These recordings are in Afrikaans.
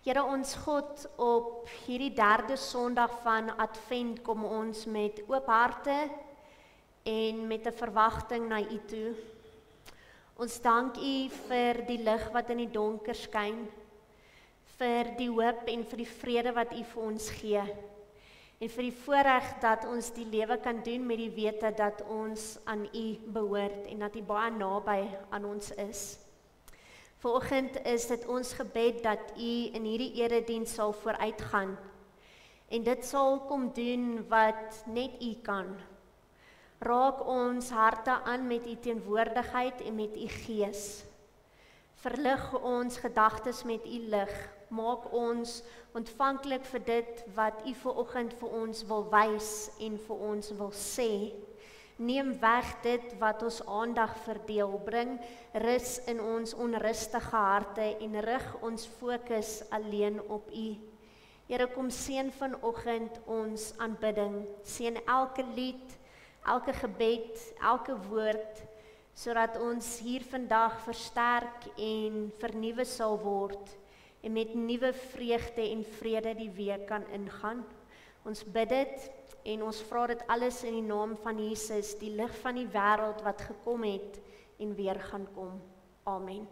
Here ons God, op hierdie derde Sondag van Advent kom ons met oop harte en met 'n verwagting na U toe. Ons dank U vir die lig wat in die donker skyn, vir die hoop en vir die vrede wat U vir ons gee, en vir die voorreg dat ons die lewe kan doen met die wete dat ons aan U behoort en dat U baie naby aan ons is. Vanoggend is dit ons gebed dat U in hierdie erediens sal vooruitgaan en dit sal kom doen wat net U kan. Raak ons harte aan met U teenwoordigheid en met U Gees. Verlig ons gedagtes met U lig. Maak ons ontvanklik vir dit wat U vanoggend vir ons wil wys en vir ons wil sê. Neem weg dit wat ons aandag verdeel, bring rus in ons onrustige harte en rig ons fokus alleen op U. Here, kom seën vanoggend ons aanbidding, seën elke lied, elke gebed, elke woord, sodat ons hier vandag versterk en vernuwe sal word en met nuwe vreugde en vrede die week kan ingaan. Ons bid dit en ons vra dit alles in die naam van Jesus, die lig van die wêreld wat gekom het en weer gaan kom. Amen.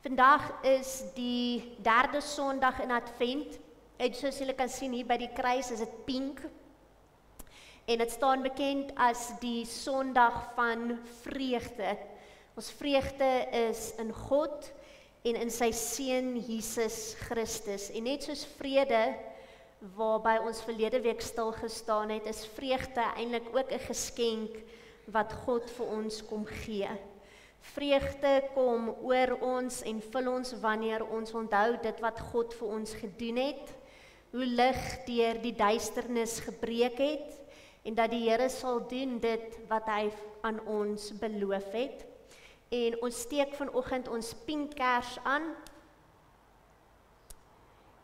Vandag is die derde Sondag in Advent. En soos julle kan sien hier by die kruis is dit pink. En dit staan bekend as die Sondag van vreugde. Ons vreugde is in God en in sy Seun Jesus Christus. En net soos vrede waarby ons verlede week stil gestaan het, is vreugde eintlik ook 'n geskenk wat God vir ons kom gee. Vreugde kom oor ons en vul ons wanneer ons onthou dit wat God vir ons gedoen het, hoe lig deur die duisternis gebreek het en dat die Here sal doen dit wat hy aan ons beloof het. En ons steek vanoggend ons pinkkers aan.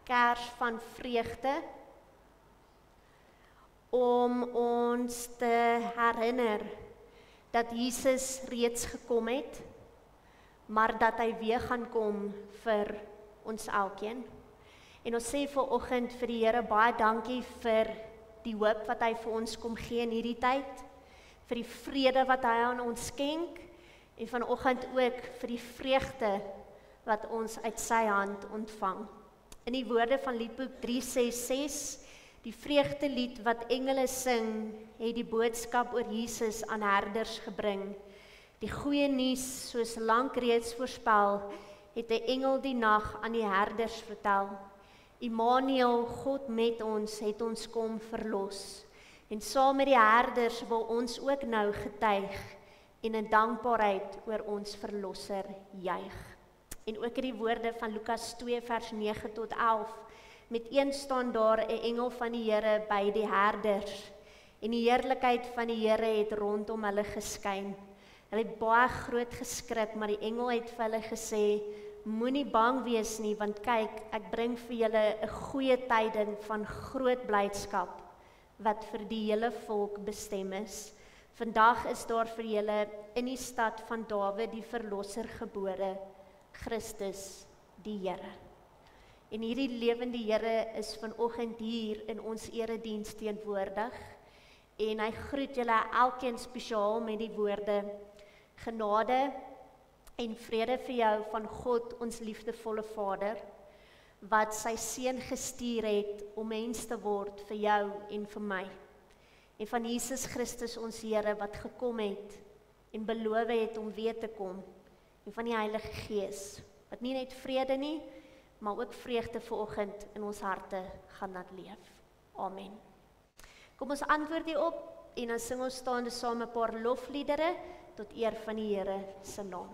Kers van vreugde, om ons te herinner dat Jesus reeds gekom het, maar dat hy weer gaan kom vir ons elkeen. En ons sê vanoggend vir die Here baie dankie vir die hoop wat hy vir ons kom gee in hierdie tyd, vir die vrede wat hy aan ons skenk, en vanoggend ook vir die vreugde wat ons uit sy hand ontvang. In die woorde van Liedboek 366, die vreugdelied wat engele sing, het die boodskap oor Jesus aan herders gebring. Die goeie nuus, soos lank reeds voorspel, het 'n engel die nag aan die herders vertel. Immanuel, God met ons, het ons kom verlos. En saam met die herders wil ons ook nou getuig en in dankbaarheid oor ons verlosser juig. En ook in die woorde van Lukas 2 vers 9 tot 11, met een staan daar 'n engel van die Here by die herders, en die heerlikheid van die Here het rondom hulle geskyn. Hulle het baie groot geskrik, maar die engel het vir hulle gesê, moenie bang wees nie, want kyk, ek bring vir julle 'n goeie tyding van groot blydskap, wat vir die hele volk bestem is. Vandag is daar vir julle in die stad van Dawid die verlosser gebore, Christus die Here. En hierdie lewende Here is vanoggend hier in ons erediens teenwoordig en hy groet julle elkeen spesiaal met die woorde: genade en vrede vir jou van God, ons liefdevolle Vader, wat sy seun gestuur het om mens te word vir jou en vir my. En van Jesus Christus ons Here wat gekom het en beloof het om weer te kom. En van die Heilige Gees, wat nie net vrede nie, maar ook vreugde vanoggend in ons harte gaan laat leef. Amen. Kom ons antwoord hierop en dan sing ons staande saam 'n paar lofliedere tot eer van die Here se naam.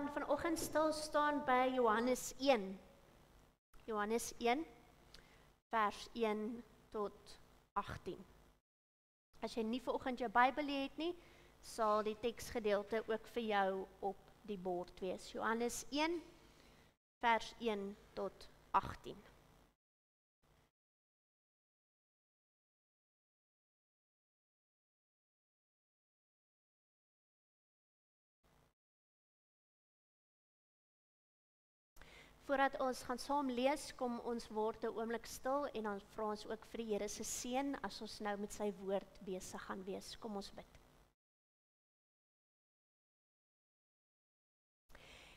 gaan vanoggend stil staan by Johannes 1. Johannes 1, vers 1 tot 18. As jy nie vanoggend jou Bybel het nie, sal die teksgedeelte ook vir jou op die bord wees. Johannes 1, vers 1 tot 18. Voordat ons gaan saam lees, kom ons word 'n oomblik stil en dan vra ons ook vir die Here se seën as ons nou met sy woord besig gaan wees. Kom ons bid.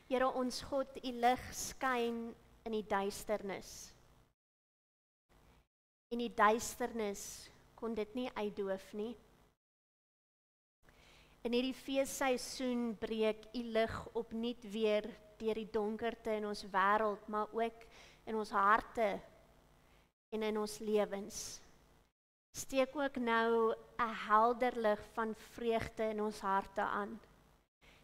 Here ons God, U lig skyn in die duisternis. En die duisternis kon dit nie uitdoof nie. In hierdie feesseisoen breek U lig opnuut weer deur die donkerte in ons wêreld, maar ook in ons harte en in ons lewens. Steek ook nou 'n helder lig van vreugde in ons harte aan.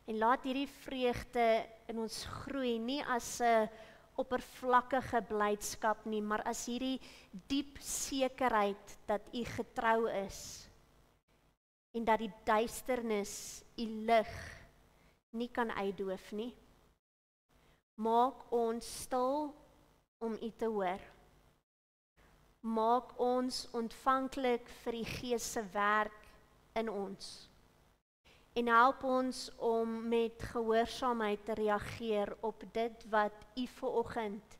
En laat hierdie vreugde in ons groei, nie as 'n oppervlakkige blydskap nie, maar as hierdie diep sekerheid dat U getrou is en dat die duisternis U lig nie kan uitdoof nie. Maak ons stil om U te hoor. Maak ons ontvanklik vir die Gees se werk in ons. En help ons om met gehoorsaamheid te reageer op dit wat U vanoggend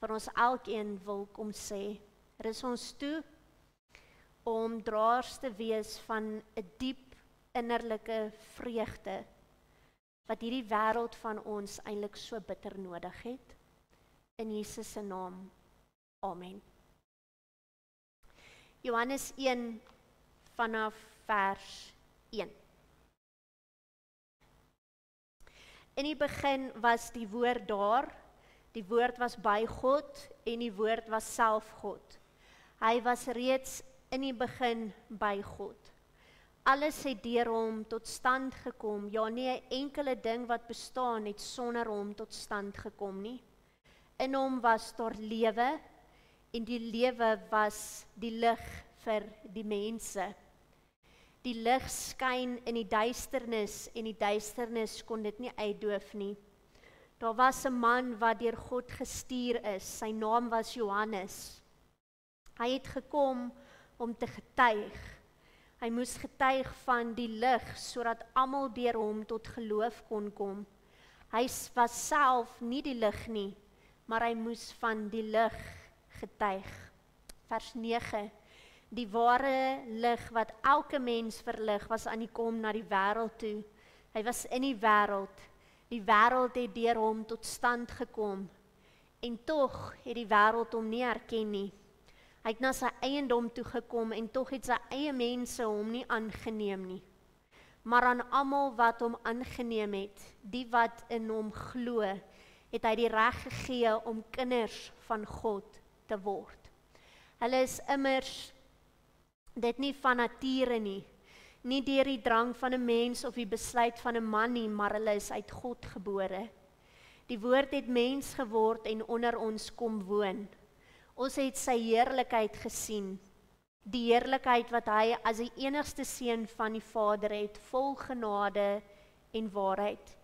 vir ons elkeen wil kom sê. Rus ons toe om draers te wees van 'n diep innerlike vreugde wat hierdie wêreld van ons eintlik so bitter nodig het. In Jesus se naam. Amen. Johannes 1 vanaf vers 1. In die begin was die woord daar, die woord was by God en die woord was self God. Hy was reeds in die begin by God. Alles het deur hom tot stand gekom, ja nie 'n enkele ding wat bestaan het sonder hom tot stand gekom nie. In hom was daar lewe en die lewe was die lig vir die mense. Die lig skyn in die duisternis en die duisternis kon dit nie uitdoof nie. Daar was 'n man wat deur God gestuur is, sy naam was Johannes. Hy het gekom om te getuig. Hy moes getuig van die lig, sodat almal deur hom tot geloof kon kom. Hy was self nie die lig nie, maar hy moes van die lig getuig. Vers 9. Die ware lig wat elke mens verlig, was aan die kom na die wêreld toe. Hy was in die wêreld het deur hom tot stand gekom, en tog het die wêreld hom nie herken nie. Hy het na sy eiendom toe gekom en tog het sy eie mense hom nie aangeneem nie. Maar aan almal wat hom aangeneem het, die wat in hom glo, het hy die reg gegee om kinders van God te word. Hulle is immers dit nie van nature nie deur die drang van 'n mens of die besluit van 'n man nie, maar hulle is uit God gebore. Die woord het mens geword en onder ons kom woon. Ons het sy heerlikheid gesien, die heerlikheid wat hy as die enigste seun van die Vader het, vol genade en waarheid.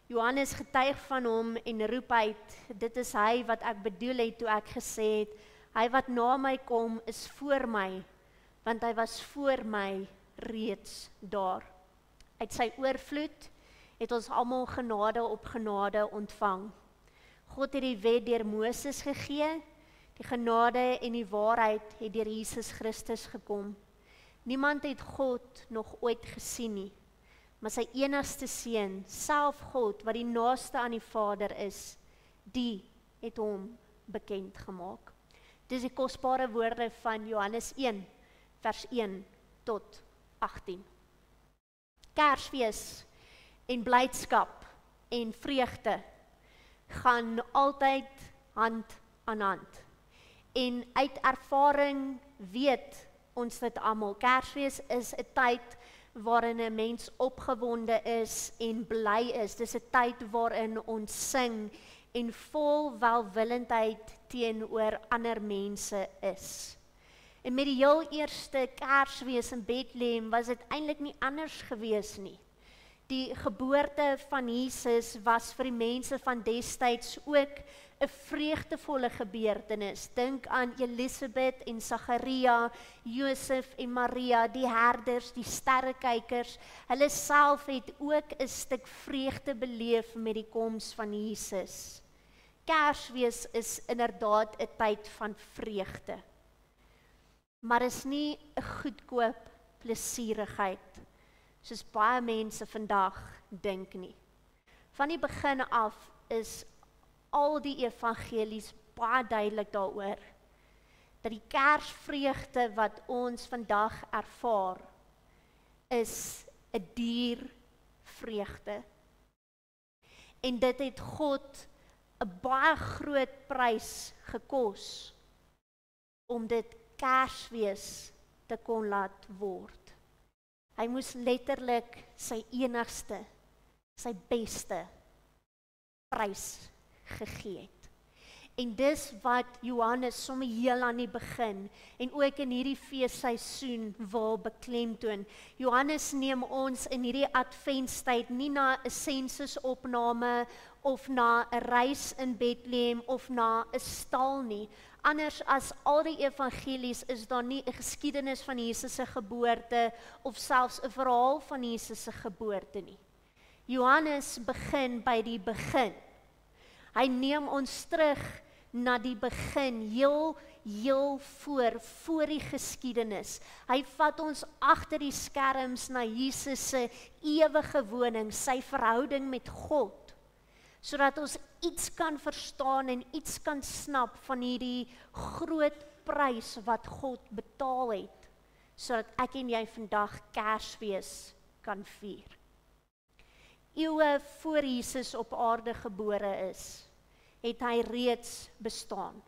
Johannes getuig van hom en roep uit, dit is hy wat ek bedoel het toe ek gesê het, hy wat na my kom is voor my, want hy was voor my reeds daar. Uit sy oorvloed het ons almal genade op genade ontvang. God het die wet deur Moses gegee, die genade en die waarheid het deur Jesus Christus gekom. Niemand het God nog ooit gesien nie, maar sy enigste seun, self God, wat die naaste aan die Vader is, die het hom bekend gemaak. Dis die kosbare woorde van Johannes 1, vers 1 tot 18. Kersfees en blydskap en vreugde gaan altyd hand aan hand. En uit ervaring weet ons dit almal. Kersfees is 'n tyd waarin 'n mens opgewonde is en bly is. Dis 'n tyd waarin ons sing en vol welwillendheid teenoor ander mense is. En met die heel eerste Kersfees in Bethlehem was dit eintlik nie anders gewees nie. Die geboorte van Jesus was vir die mense van destyds ook 'n vreugdevolle gebeurtenis. Dink aan Elisabeth en Sagaria, Josef en Maria, die herders, die sterrekykers. Hulle self het ook 'n stuk vreugde beleef met die koms van Jesus. Kersfees is inderdaad 'n tyd van vreugde. Maar is nie 'n goedkoop plesierigheid, soos baie mense vandag dink nie. Van die begin af is al die evangelies baie duidelik daaroor, dat die Kersvreugde wat ons vandag ervaar, is 'n duur vreugde. En dit het God 'n baie groot prys gekos, om dit Kersfees te kon laat word. Hy moes letterlik sy enigste, sy beste prys gegee het. En dis wat Johannes sommer heel aan die begin en ook in hierdie feesseisoen wil beklemtoon. Johannes neem ons in hierdie adventstyd nie na 'n sensusopname of na 'n reis in Bethlehem of na 'n stal nie. Anders as al die evangelies is daar nie 'n geskiedenis van Jesus se geboorte of selfs 'n verhaal van Jesus se geboorte nie. Johannes begin by die begin. Hy neem ons terug na die begin, heel voor die geskiedenis. Hy vat ons agter die skerms na Jesus se ewige woning, sy verhouding met God, sodat ons iets kan verstaan en iets kan snap van hierdie groot prys wat God betaal het, sodat ek en jy vandag Kersfees kan vier. Eeue voor Jesus op aarde gebore is, het hy reeds bestaan.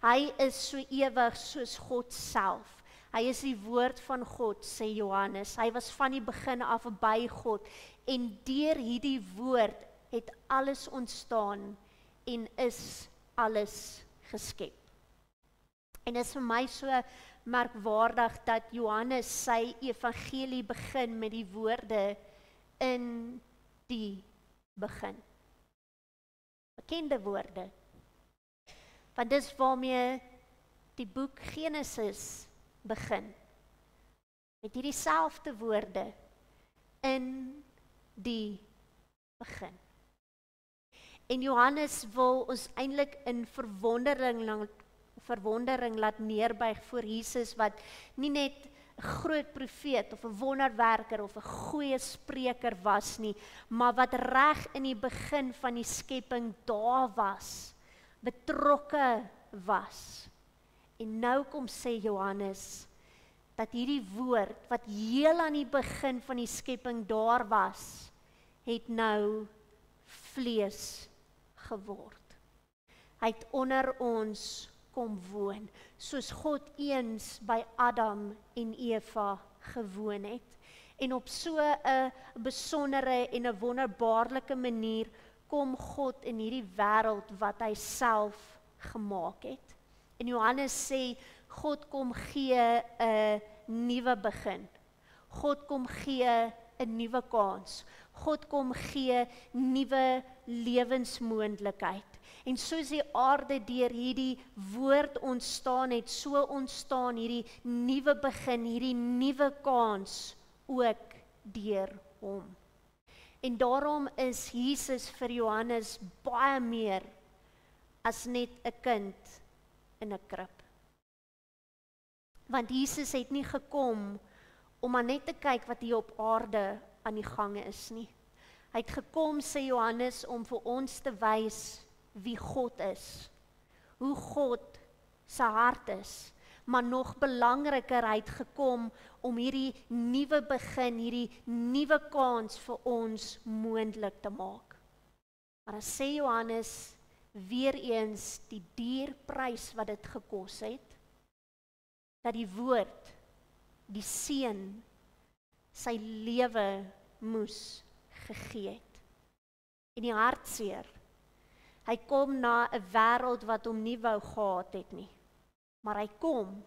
Hy is so ewig soos God self. Hy is die woord van God, sê Johannes. Hy was van die begin af by God en deur hierdie woord het alles ontstaan en is alles geskep. En dit is vir my so merkwaardig dat Johannes sy evangelie begin met die woorde in die begin. Bekende woorde. Want dis waarmee die boek Genesis begin. Met hierdie selfde woorde in die begin. En Johannes wil ons eintlik in verwondering laat neerbuig voor Jesus, wat nie net 'n groot profeet of 'n wonderwerker of 'n goeie spreker was nie, maar wat reg in die begin van die skepping daar was, betrokke was. En nou kom sê Johannes dat hierdie woord wat heel aan die begin van die skepping daar was, het nou vlees geword. Hy het onder ons kom woon, soos God eens by Adam en Eva gewoon het. En op so 'n besondere en 'n wonderbaarlike manier kom God in hierdie wêreld wat hy self gemaak het. En Johannes sê, God kom gee 'n nuwe begin. God kom gee 'n nuwe kans. God kom gee nuwe lewensmoontlikheid. En soos die aarde deur hierdie woord ontstaan het, so ontstaan hierdie nuwe begin, hierdie nuwe kans ook deur hom. En daarom is Jesus vir Johannes baie meer as net 'n kind in 'n krib. Want Jesus het nie gekom om maar net te kyk wat hier op aarde aan die gang is nie. Hy het gekom, sê Johannes, om vir ons te wys wie God is, hoe God se hart is, maar nog belangriker, hy het gekom om hierdie nuwe begin, hierdie nuwe kans vir ons moontlik te maak. Maar dan sê Johannes weer eens die duur prys wat dit gekos het, dat die woord, die seun, sy lewe moes gegee het. En die hartseer, hy kom na 'n wêreld wat hom nie wou gehad het nie, maar hy kom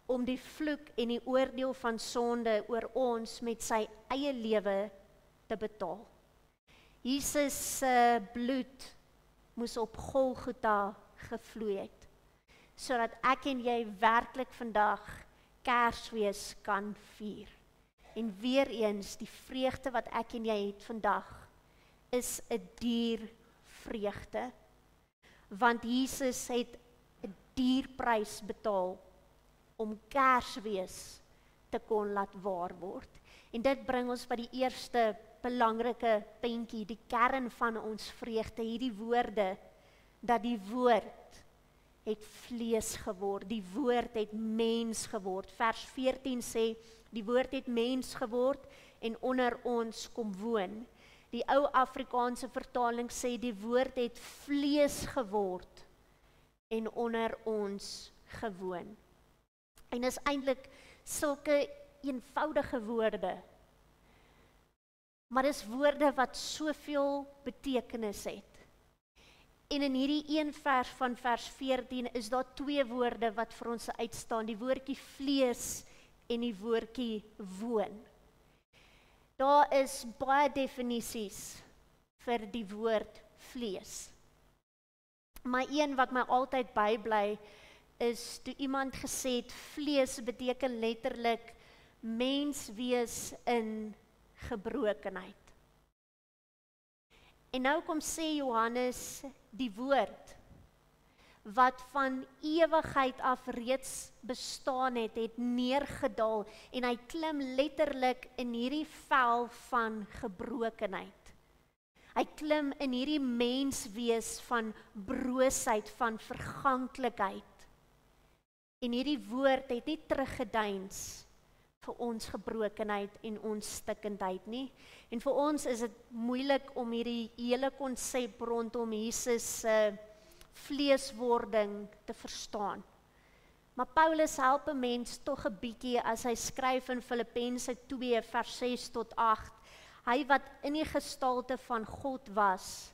om die vloek en die oordeel van sonde oor ons met sy eie lewe te betaal. Jesus se bloed moes op Golgotha gevloei het, sodat ek en jy werklik vandag Kersfees kan vier. En weer eens, die vreugde wat ek en jy het vandag, is 'n duur vreugde, want Jesus het 'n duur prys betaal om Kersfees te kon laat waar word. En dit bring ons by die eerste belangrike puntjie, die kern van ons vreugde, hierdie woorde, dat die woord het vlees geword, die woord het mens geword. Vers 14 sê, die woord het mens geword en onder ons kom woon. Die ou Afrikaanse vertaling sê, die woord het vlees geword en onder ons gewoon. En is eintlik sulke eenvoudige woorde, maar dis woorde wat soveel betekenis het. En in hierdie een vers van vers 14 is daar twee woorde wat vir ons uitstaan, die woordjie vlees en die woordjie woon. Daar is baie definisies vir die woord vlees. Maar een wat my altyd bybly is toe iemand gesê het, vlees beteken letterlik mens wees in gebrokenheid. En nou kom sê Johannes, die woord wat van ewigheid af reeds bestaan het, het neergedaal en hy klim letterlik in hierdie vel van gebrokenheid. Hy klim in hierdie menswees van broosheid, van verganklikheid. En hierdie woord het nie teruggedeins vir ons gebrokenheid en ons stikkendheid nie. En vir ons is dit moeilik om hierdie hele konsep rondom Jesus se vleeswording te verstaan. Maar Paulus help 'n mens tog 'n bietjie as hy skryf in Filippense 2 vers 6 tot 8. Hy wat in die gestalte van God was,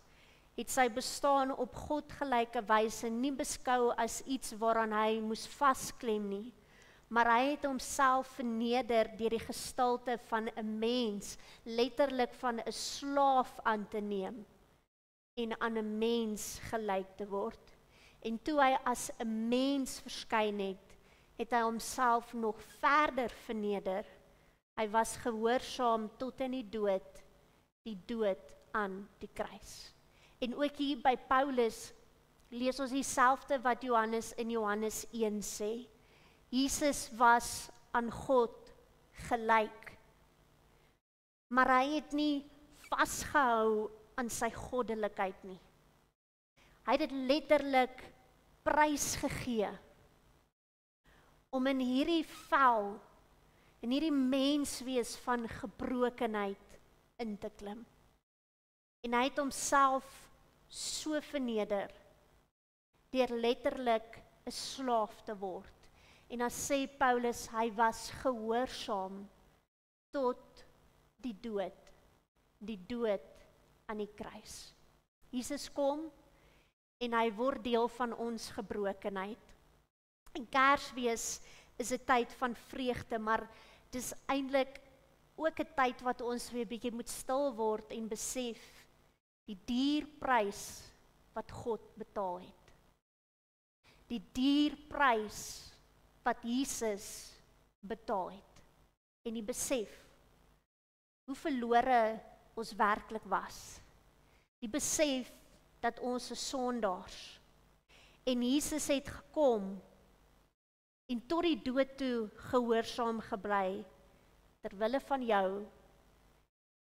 het sy bestaan op God gelyke wyse nie beskou as iets waaraan hy moes vasklem nie, maar hy het homself verneder deur die gestalte van 'n mens, letterlik van 'n slaaf aan te neem en aan 'n mens gelyk te word. En toe hy as 'n mens verskyn het, het hy homself nog verder verneder. Hy was gehoorsaam tot in die dood aan die kruis. En ook hier by Paulus lees ons dieselfde wat Johannes in Johannes 1 sê. Jesus was aan God gelyk, maar hy het nie vasgehou aan sy goddelikheid nie. Hy het dit letterlik prys gegee om in hierdie vel, in hierdie menswees van gebrokenheid in te klim. En hy het homself so verneder deur letterlik 'n slaaf te word. En dan sê Paulus, hy was gehoorsaam tot die dood aan die kruis. Jesus kom en hy word deel van ons gebrokenheid. En Kersfees is 'n tyd van vreugde, maar dis eintlik ook 'n tyd wat ons weer bietjie moet stil word en besef die duur prys wat God betaal het. Die duur prys wat Jesus betaal het. En die besef hoe verlore ons werklik was. Die besef dat ons is sondaars. En Jesus het gekom en tot die dood toe gehoorsaam gebly, terwille van jou,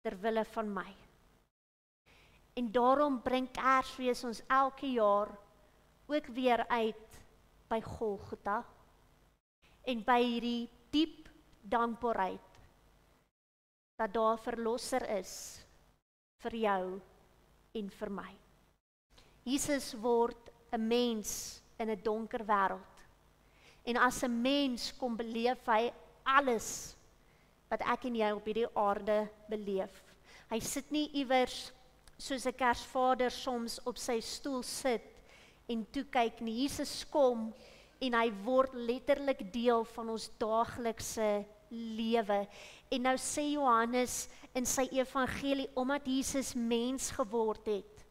terwille van my. En daarom bring Kersfees ons elke jaar ook weer uit by Golgotha en by hierdie diep dankbaarheid dat daar verlosser is vir jou en vir my. Jesus word 'n mens in 'n donker wêreld. En as 'n mens kom beleef hy alles wat ek en jy op hierdie aarde beleef. Hy sit nie iewers soos 'n Kersvader soms op sy stoel sit en toe kyk nie. Jesus kom en hy word letterlik deel van ons daaglikse lewe. En nou sê Johannes in sy evangelie, omdat Jesus mens geword het,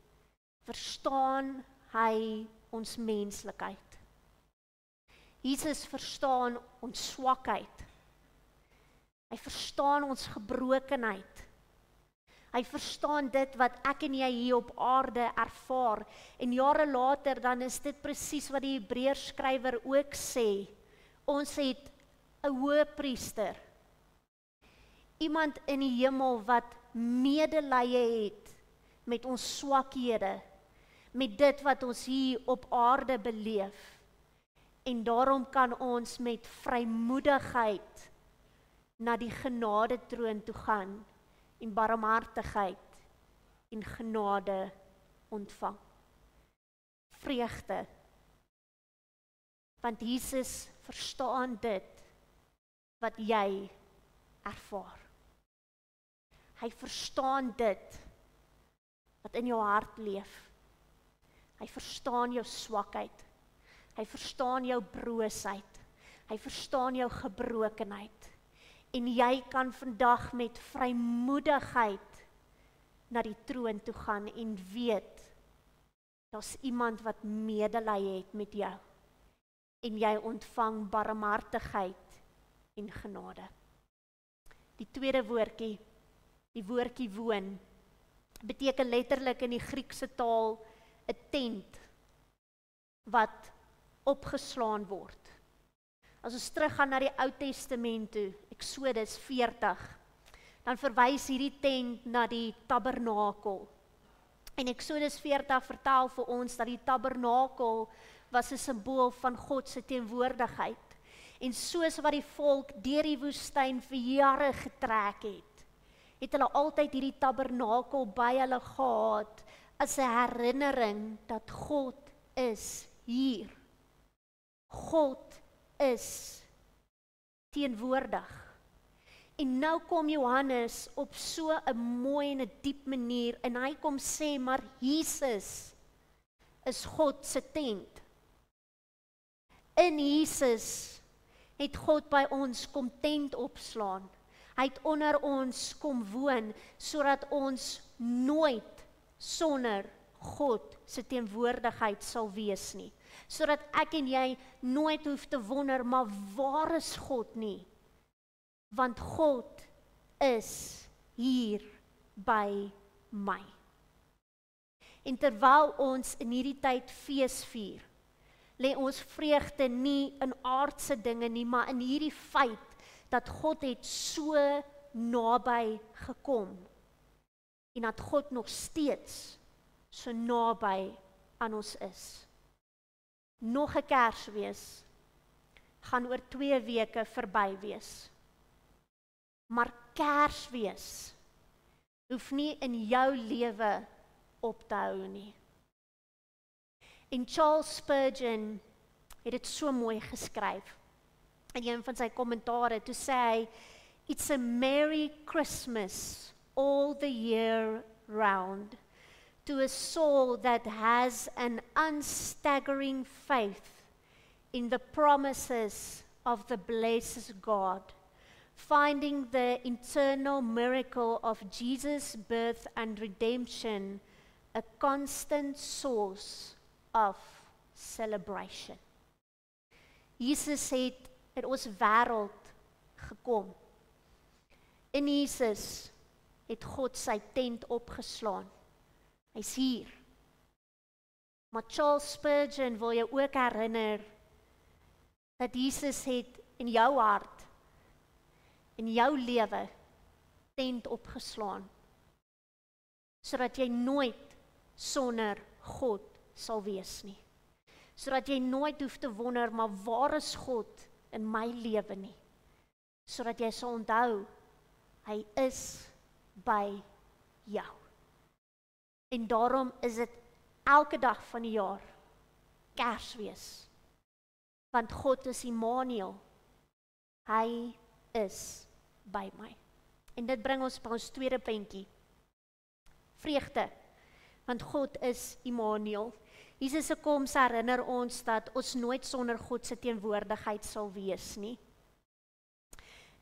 verstaan hy ons menslikheid. Jesus verstaan ons swakheid. Hy verstaan ons gebrokenheid. Hy verstaan dit wat ek en jy hier op aarde ervaar. En jare later dan is dit presies wat die Hebreërskrywer ook sê. Ons het 'n hoëpriester. Iemand in die hemel wat medelee het met ons swakhede, met dit wat ons hier op aarde beleef. En daarom kan ons met vrymoedigheid na die genadetroon toe gaan en barmhartigheid en genade ontvang. Vreugde. Want Jesus verstaan dit wat jy ervaar. Hy verstaan dit wat in jou hart leef. Hy verstaan jou swakheid. Hy verstaan jou broosheid. Hy verstaan jou gebrokenheid. En jy kan vandag met vrymoedigheid na die troon toe gaan en weet, daar's iemand wat medelee het met jou. En jy ontvang barmhartigheid en genade. Die tweede woordjie, die woordjie woon, beteken letterlik in die Griekse taal 'n tent wat opgeslaan word. As ons teruggaan na die Ou Testament toe, Eksodus 40, dan verwys hierdie tent na die tabernakel. En Eksodus 40 vertel vir ons dat die tabernakel was 'n simbool van God se teenwoordigheid. En soos wat die volk deur die woestyn vir jare getrek het hulle altyd hierdie tabernakel by hulle gehad as 'n herinnering dat God is hier. God is teenwoordig. En nou kom Johannes op so 'n mooi en 'n diep manier en hy kom sê, maar Jesus is God se tent. In Jesus het God by ons kom tent opslaan. Hy het onder ons kom woon, sodat ons nooit sonder God se teenwoordigheid sal wees nie. Sodat ek en jy nooit hoef te wonder, maar waar is God nie? Want God is hier by my. En terwyl ons in hierdie tyd fees vier, lê ons vreugde nie in aardse dinge nie, maar in hierdie feit dat God het so naby gekom en dat God nog steeds so naby aan ons is. Nog 'n Kersfees gaan oor 2 weke verby wees. Maar Kersfees hoef nie in jou lewe op te hou nie. En Charles Spurgeon het dit so mooi geskryf in een van sy kommentare, toe sê hy, "It's a Merry Christmas all the year round to a soul that has an unstaggering faith in the promises of the blessed God, finding the eternal miracle of Jesus' birth and redemption a constant source of celebration." Jesus het in ons wêreld gekom. In Jesus het God sy tent opgeslaan. Hy's hier. Maar Charles Spurgeon wil jou ook herinner dat Jesus het in jou hart, in jou lewe, tent opgeslaan, sodat jy nooit sonder God sal wees nie. Sodat jy nooit hoef te wonder, maar waar is God in my lewe nie? Sodat jy sal onthou, hy is by jou. En daarom is dit elke dag van die jaar Kersfees. Want God is Immanuel. Hy is by my. En dit bring ons by ons tweede puntjie. Vreugde, want God is Immanuel. Jesus se koms herinner ons dat ons nooit sonder God se teenwoordigheid sal wees nie.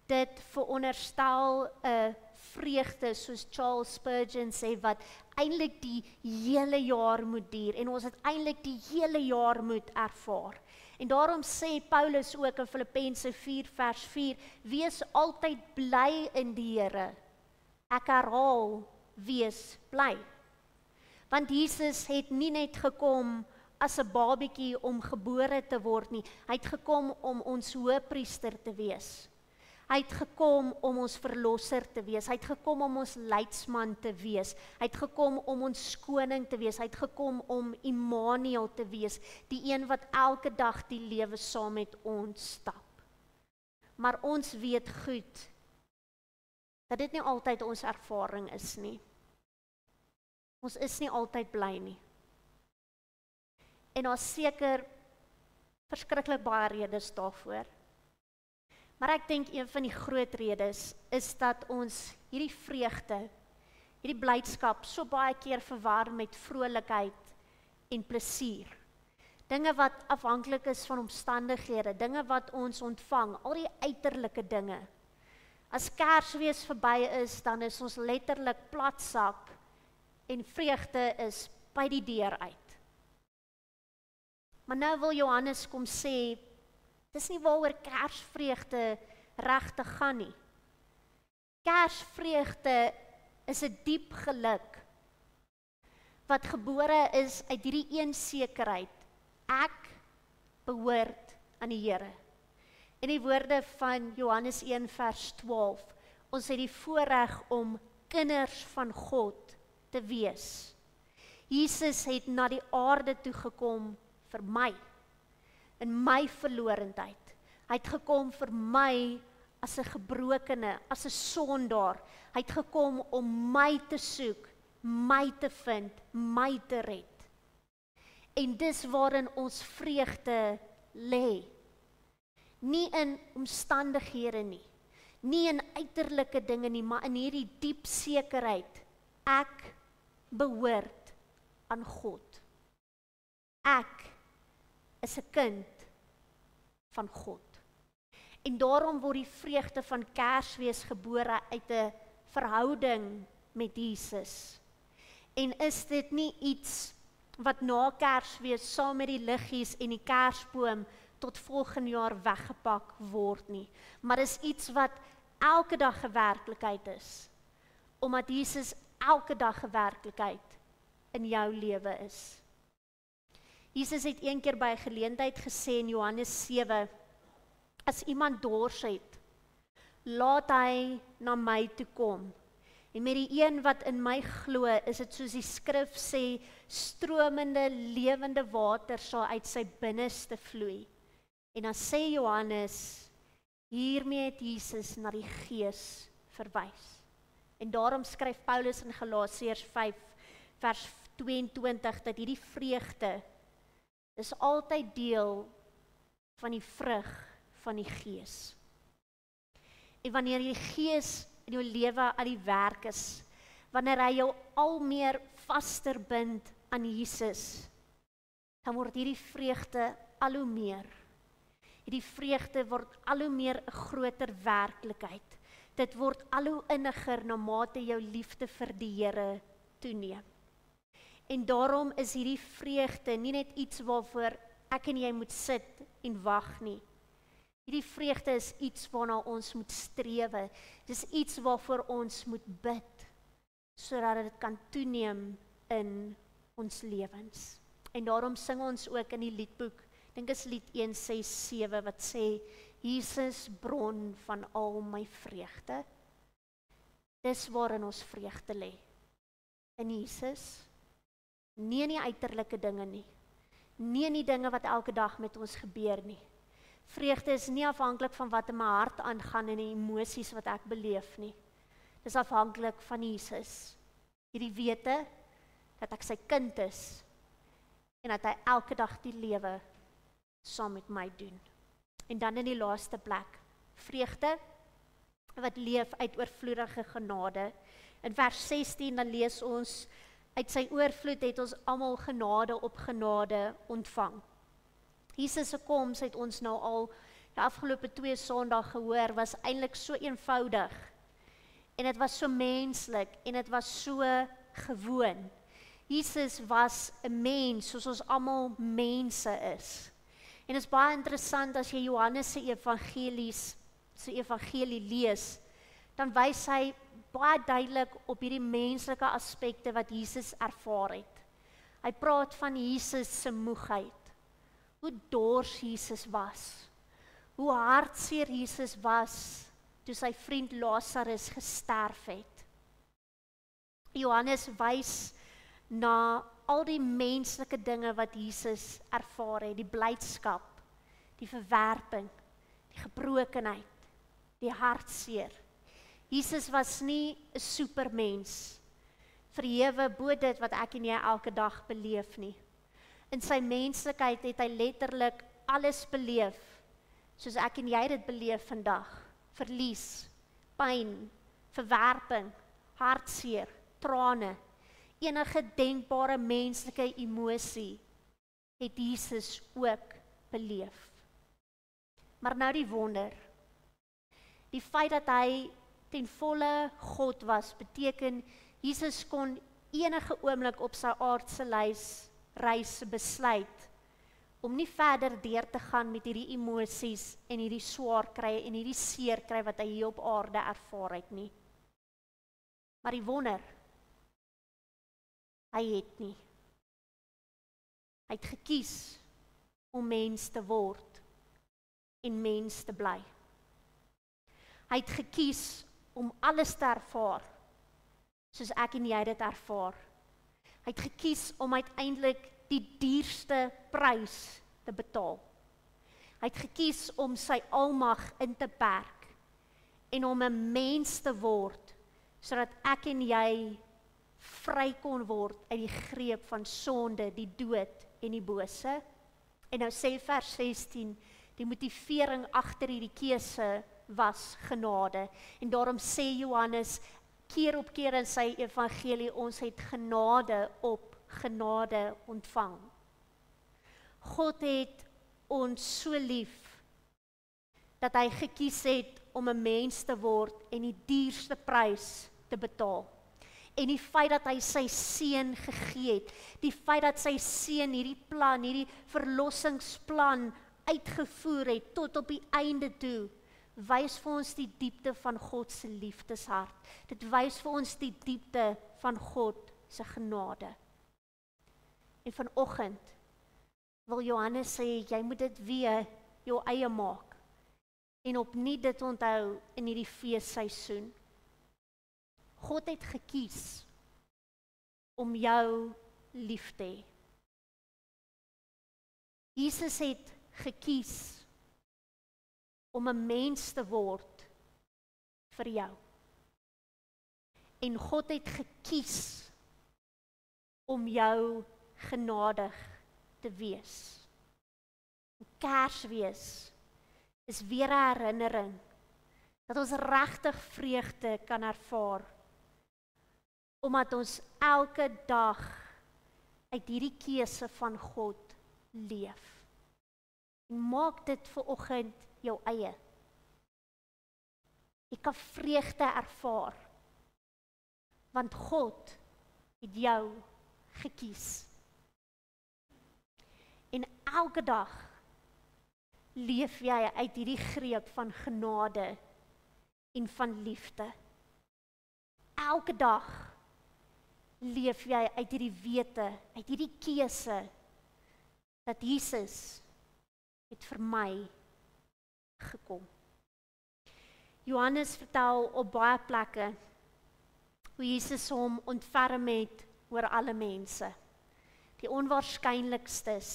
Dit veronderstel 'n vreugde, soos Charles Spurgeon sê, wat eintlik die hele jaar moet duur en ons het eintlik die hele jaar moet ervaar. En daarom sê Paulus ook in Filippense 4 vers 4, wees altyd bly in die Here. Ek herhaal, wees bly. Want Jesus het nie net gekom as 'n babietjie om gebore te word nie, hy het gekom om ons hoëpriester te wees. Hy het gekom om ons verlosser te wees, hy het gekom om ons leidsman te wees, hy het gekom om ons koning te wees, hy het gekom om Immanuel te wees, die een wat elke dag die lewe saam met ons stap. Maar ons weet goed, dat dit nie altyd ons ervaring is nie. Ons is nie altyd bly nie. En daar's seker verskriklik baie redes daarvoor. Maar ek dink een van die groot redes is dat ons hierdie vreugde, hierdie blydskap so baie keer verwar met vrolikheid en plesier. Dinge wat afhanklik is van omstandighede, dinge wat ons ontvang, al die uiterlike dinge. As Kersfees verby is, dan is ons letterlik platsak en vreugde is by die deur uit. Maar nou wil Johannes kom sê, dis nie waaroor Kersvreugde regtig gaan nie. Kersvreugde is 'n diep geluk wat gebore is uit hierdie een sekerheid. Ek behoort aan die Here. In die woorde van Johannes 1 vers 12, ons het die voorreg om kinders van God te wees. Jesus het na die aarde toe gekom vir my, in my verlorendheid. Hy het gekom vir my as 'n gebrokene, as 'n sondaar. Hy het gekom om my te soek, my te vind, my te red. En dis waarin ons vreugde lê. Nie in omstandighede nie, nie in uiterlike dinge nie, maar in hierdie diep sekerheid. Ek behoort aan God. Ek is 'n kind van God. En daarom word die vreugde van Kersfees gebore uit 'n verhouding met Jesus. En is dit nie iets wat na Kersfees saam met die liggies en die kersboom tot volgende jaar weggepak word nie, maar is iets wat elke dag 'n werklikheid is, omdat Jesus elke dag 'n werklikheid in jou lewe is. Jesus het een keer by 'n geleentheid gesê in Johannes 7, as iemand dors het, laat hy na my toe kom. En met die een wat in my glo, is dit soos die skrif sê, stromende, lewende water sal uit sy binneste vloei. En dan sê Johannes, hiermee het Jesus na die Gees verwys. En daarom skryf Paulus in Galasiërs 5, vers 22, dat hierdie vreugde is altyd deel van die vrug van die Gees. En wanneer die Gees in jou lewe aan die werk is, wanneer hy jou al meer vaster bind aan Jesus, dan word hierdie vreugde al hoe meer. Hierdie vreugde word al hoe meer 'n groter werklikheid. Dit word al hoe inniger na mate jou liefde vir die Here toeneem. En daarom is hierdie vreugde nie net iets waarvoor ek en jy moet sit en wag nie. Hierdie vreugde is iets waarna ons moet strewe. Dis iets waarvoor ons moet bid, sodat dit kan toeneem in ons lewens. En daarom sing ons ook in die liedboek, ek dink is lied 167 wat sê, Jesus bron van al my vreugde. Dis waarin ons vreugde lê. In Jesus, nie in die uiterlike dinge nie. Nie in die dinge wat elke dag met ons gebeur nie. Vreugde is nie afhanklik van wat in my hart aangaan en die emosies wat ek beleef nie. Dis afhanklik van Jesus. Hierdie wete dat ek sy kind is en dat hy elke dag die lewe saam met my doen. En dan in die laaste plek, vreugde wat leef uit oorvloedige genade. In vers 16 dan lees ons, uit sy oorvloed het ons almal genade op genade ontvang. Jesus se koms het ons nou al die afgelope 2 Sondae gehoor, was eintlik so eenvoudig. En dit was so menslik en dit was so gewoon. Jesus was 'n mens soos ons almal mense is. En dit is baie interessant as jy Johannes se evangelie lees, dan wys hy baie duidelik op hierdie menslike aspekte wat Jesus ervaar het. Hy praat van Jesus se moegheid, hoe dors Jesus was, hoe hartseer Jesus was toe sy vriend Lazarus gesterf het. Johannes wys na al die menslike dinge wat Jesus ervaar het, die blydskap, die verwerping, die gebrokenheid, die hartseer. Jesus was nie 'n supermens, verhewe bo dit wat ek en jy elke dag beleef nie. In sy menslikheid het hy letterlik alles beleef, soos ek en jy dit beleef vandag. Verlies, pyn, verwerping, hartseer, trane, enige denkbare menslike emosie het Jesus ook beleef. Maar nou die wonder. Die feit dat hy ten volle God was, beteken Jesus kon enige oomblik op sy aardse reis besluit om nie verder deur te gaan met hierdie emosies en hierdie swaar kry en hierdie seer kry wat hy hier op aarde ervaar het nie. Maar die wonder, hy het nie. Hy het gekies om mens te word en mens te bly. Hy het gekies om alles te ervaar, soos ek en jy dit ervaar. Hy het gekies om uiteindelik die duurste prys te betaal. Hy het gekies om sy almag in te perk en om 'n mens te word, sodat ek en jy vry kon word uit die greep van sonde, die dood en die bose. En nou sê vers 16, die motivering agter hierdie keuse was genade. En daarom sê Johannes keer op keer in sy evangelie, ons het genade op genade ontvang. God het ons so lief, dat hy gekies het om 'n mens te word en die duurste prys te betaal. En die feit dat hy sy seun gegee het, die feit dat sy seun hierdie plan, hierdie verlossingsplan uitgevoer het tot op die einde toe, wys vir ons die diepte van God se liefdeshart. Dit wys vir ons die diepte van God se genade. En vanoggend wil Johannes sê, jy moet dit weer jou eie maak en opnuut dit onthou in hierdie feesseisoen. God het gekies om jou lief te hê. Jesus het gekies om 'n mens te word vir jou. En God het gekies om jou genadig te wees. Kersfees is weer 'n herinnering dat ons regtig vreugde kan ervaar, omdat ons elke dag uit hierdie keuse van God leef. En maak dit vanoggend jou eie. Jy kan vreugde ervaar, want God het jou gekies. En elke dag leef jy uit hierdie greep van genade en van liefde. Elke dag leef jy uit hierdie wete, uit hierdie keuse, dat Jesus het vir my gekom. Johannes vertel op baie plekke hoe Jesus hom ontferm het oor alle mense. Die onwaarskynlikstes,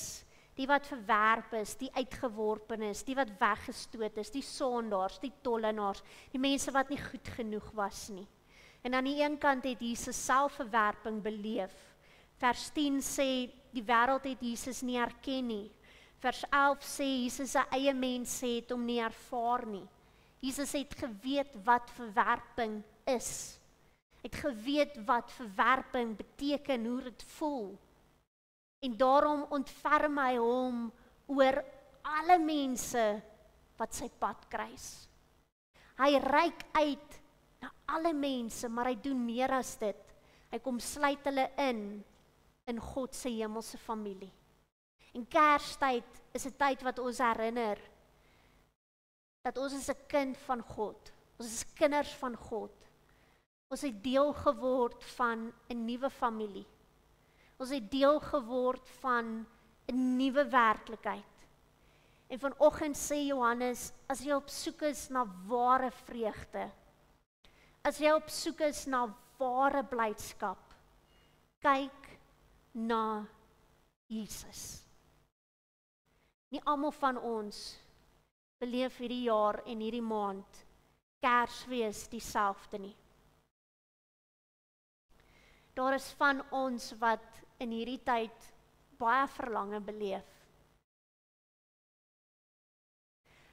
die wat verwerp is, die uitgeworpen is, die wat weggestoot is, die sondaars, die tollenaars, die mense wat nie goed genoeg was nie. En aan die een kant het Jesus selfverwerping beleef. Vers 10 sê, die wêreld het Jesus nie erken nie. Vers 11 sê, Jesus se eie mense het hom nie ervaar nie. Jesus het geweet wat verwerping is. Het geweet wat verwerping beteken, hoe dit voel. En daarom ontferm hy hom oor alle mense wat sy pad kruis. Hy reik uit na alle mense, maar hy doen meer as dit. Hy kom sluit hulle in God se hemelse familie. En Kerstyd is 'n tyd wat ons herinner dat ons is 'n kind van God. Ons is kinders van God. Ons het deel geword van 'n nuwe familie. Ons het deel geword van 'n nuwe werklikheid. En vanoggend sê Johannes, as jy op soek is na ware vreugde, as jy op soek is na ware blydskap, kyk na Jesus. Nie almal van ons beleef hierdie jaar en hierdie maand Kersfees dieselfde nie. Daar is van ons wat in hierdie tyd baie verlange beleef.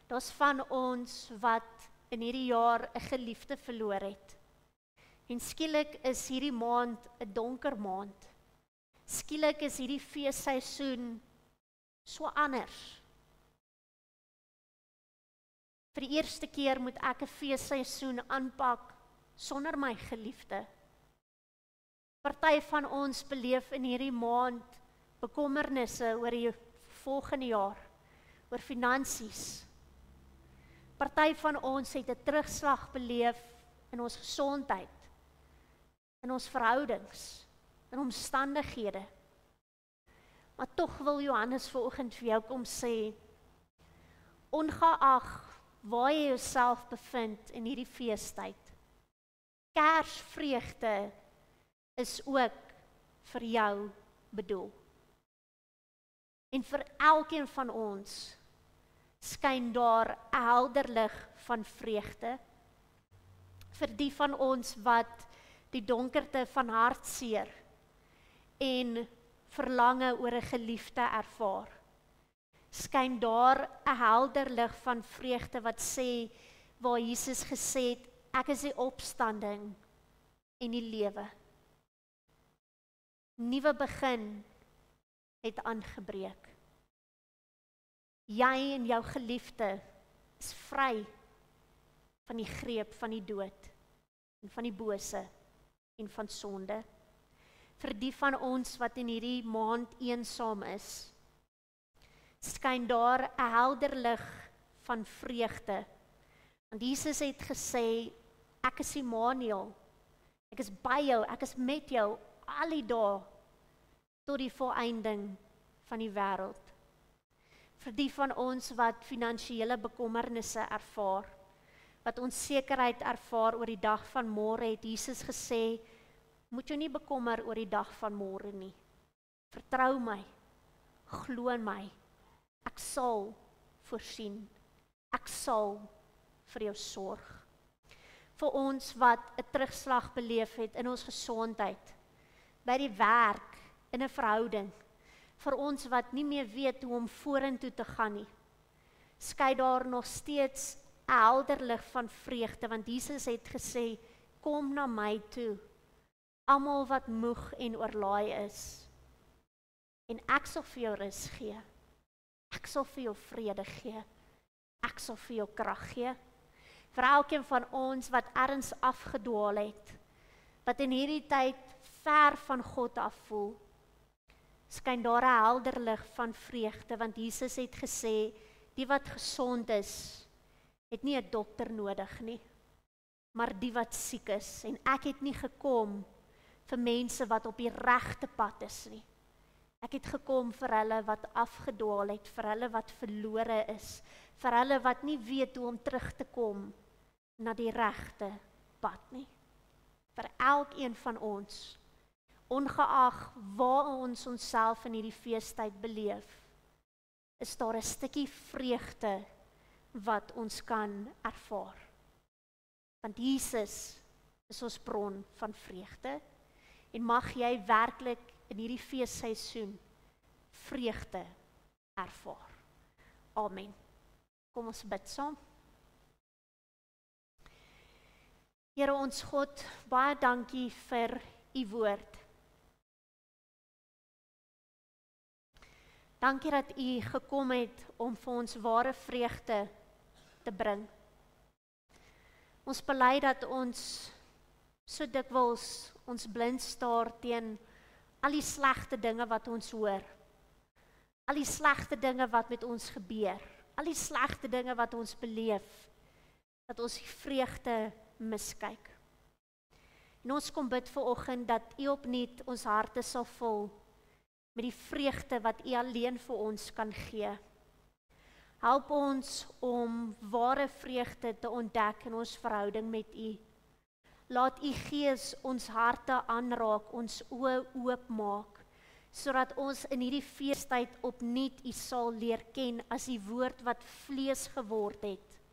Daar's van ons wat in hierdie jaar 'n geliefde verloor het. En skielik is hierdie maand 'n donker maand. Skielik is hierdie feesseisoen so anders. Vir die eerste keer moet ek 'n feesseisoen aanpak sonder my geliefde. Party van ons beleef in hierdie maand bekommernisse oor die volgende jaar, oor finansies. Party van ons het 'n terugslag beleef in ons gesondheid, in ons verhoudings, in omstandighede. Maar tog wil Johannes vanoggend vir jou kom sê, ongeag waar jy jouself bevind in hierdie feestyd, Kersvreugde is ook vir jou bedoel. En vir elkeen van ons skyn daar 'n helder lig van vreugde. Vir die van ons wat die donkerte van hartseer en verlange oor 'n geliefde ervaar, skyn daar 'n helder lig van vreugde wat sê, waar Jesus gesê het, ek is die opstanding en die lewe. Nuwe begin het aangebreek. Jy en jou geliefde is vry van die greep van die dood en van die bose en van sonde. Vir die van ons wat in hierdie maand eensaam is, skyn daar 'n helder lig van vreugde. Want Jesus het gesê, ek is Immanuel, ek is by jou, ek is met jou al die dae tot die volëinding van die wêreld. Vir die van ons wat finansiële bekommernisse ervaar, wat onsekerheid ervaar oor die dag van môre, het Jesus gesê, moet jou nie bekommer oor die dag van môre nie. Vertrou my, glo in my, ek sal voorsien, ek sal vir jou sorg. Vir ons wat 'n terugslag beleef het in ons gesondheid, by die werk, in 'n verhouding, vir ons wat nie meer weet hoe om vorentoe te gaan nie, skyn daar nog steeds 'n helder lig van vreugde, want Jesus het gesê, kom na my toe, almal wat moeg en oorlaai is, en ek sal vir jou rus gee, ek sal vir jou vrede gee, ek sal vir jou krag gee. Vir elkeen van ons wat ergens afgedwaal het, wat in hierdie tyd ver van God af voel, skyn daar 'n helder lig van vreugde, want Jesus het gesê, die wat gesond is, het nie 'n dokter nodig nie, maar die wat siek is. En ek het nie gekom vir mense wat op die regte pad is nie. Ek het gekom vir hulle wat afgedwaal het, vir hulle wat verlore is, vir hulle wat nie weet hoe om terug te kom na die regte pad nie. Vir elkeen van ons, ongeag waar ons onsself in hierdie feestyd beleef, is daar 'n stukkie vreugde wat ons kan ervaar. Want Jesus is ons bron van vreugde, en mag jy werklik in hierdie feesseisoen vreugde ervaar. Amen. Kom ons bid saam. Here ons God, baie dankie vir u woord. Dankie dat u gekom het om vir ons ware vreugde te bring. Ons bely dat ons so dikwels ons blind staar teen al die slegte dinge wat ons hoor. Al die slegte dinge wat met ons gebeur. Al die slegte dinge wat ons beleef. Dat ons die vreugde miskyk. En ons kom bid vanoggend dat u opnuut ons harte sal vul met die vreugde wat u alleen vir ons kan gee. Help ons om ware vreugde te ontdek in ons verhouding met u. Laat u Gees ons harte aanraak, ons oë oopmaak, sodat ons in hierdie feestyd opnuut u sal leer ken as die woord wat vlees geword het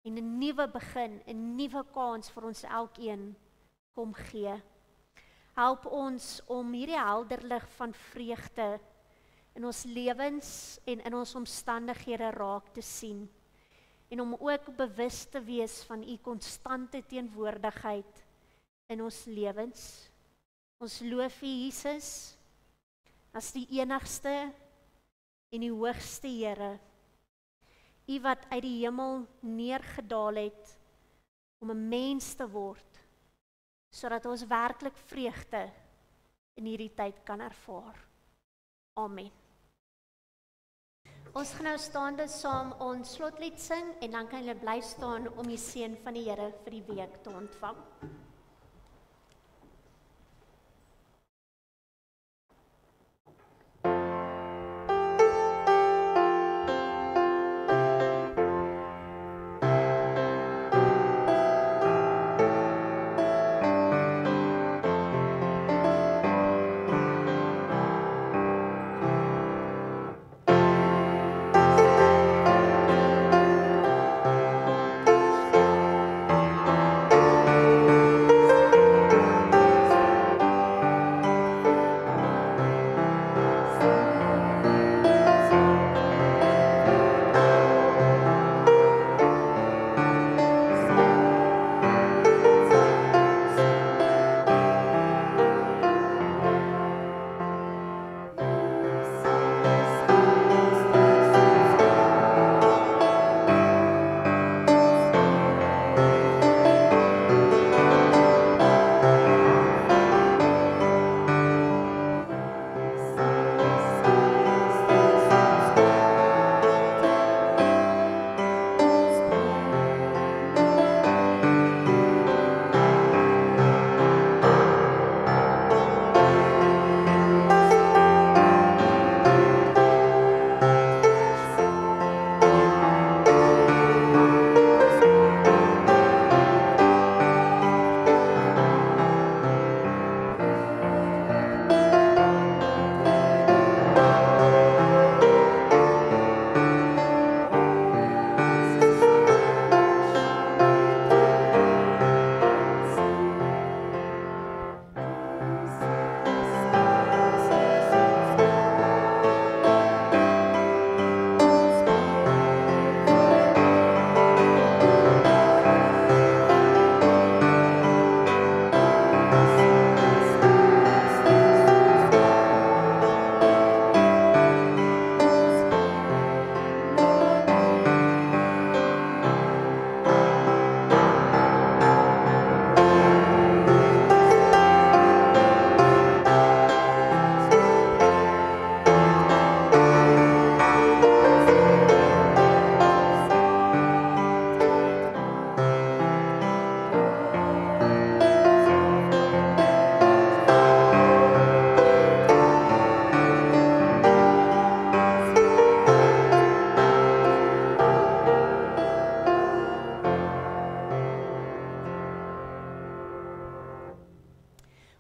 en 'n nuwe begin, 'n nuwe kans vir ons elkeen kom gee. Help ons om hierdie helder lig van vreugde in ons lewens en in ons omstandighede raak te sien en om ook bewus te wees van u konstante teenwoordigheid in ons lewens. Ons loof u Jesus as die enigste en die hoogste Here, u wat uit die hemel neergedaal het om 'n mens te word, sodat ons werklik vreugde in hierdie tyd kan ervaar. Amen. Ons gaan nou staande saam ons slotlied sing en dan kan julle bly staan om die seën van die Here vir die week te ontvang.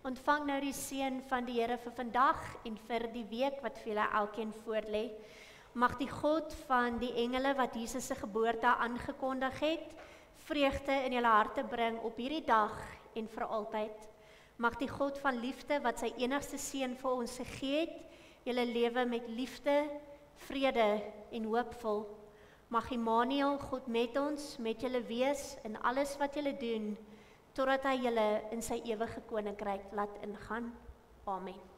Ontvang nou die seën van die Here vir vandag en vir die week wat vir julle elkeen voorlê. Mag die God van die engele wat Jesus se geboorte aangekondig het, vreugde in julle harte bring op hierdie dag en vir altyd. Mag die God van liefde wat sy enigste seun vir ons gegee het, julle lewe met liefde, vrede en hoop vul. Mag Immanuel God met ons, met julle wees in alles wat julle doen, totdat hy julle in sy ewige koninkryk laat ingaan. Amen.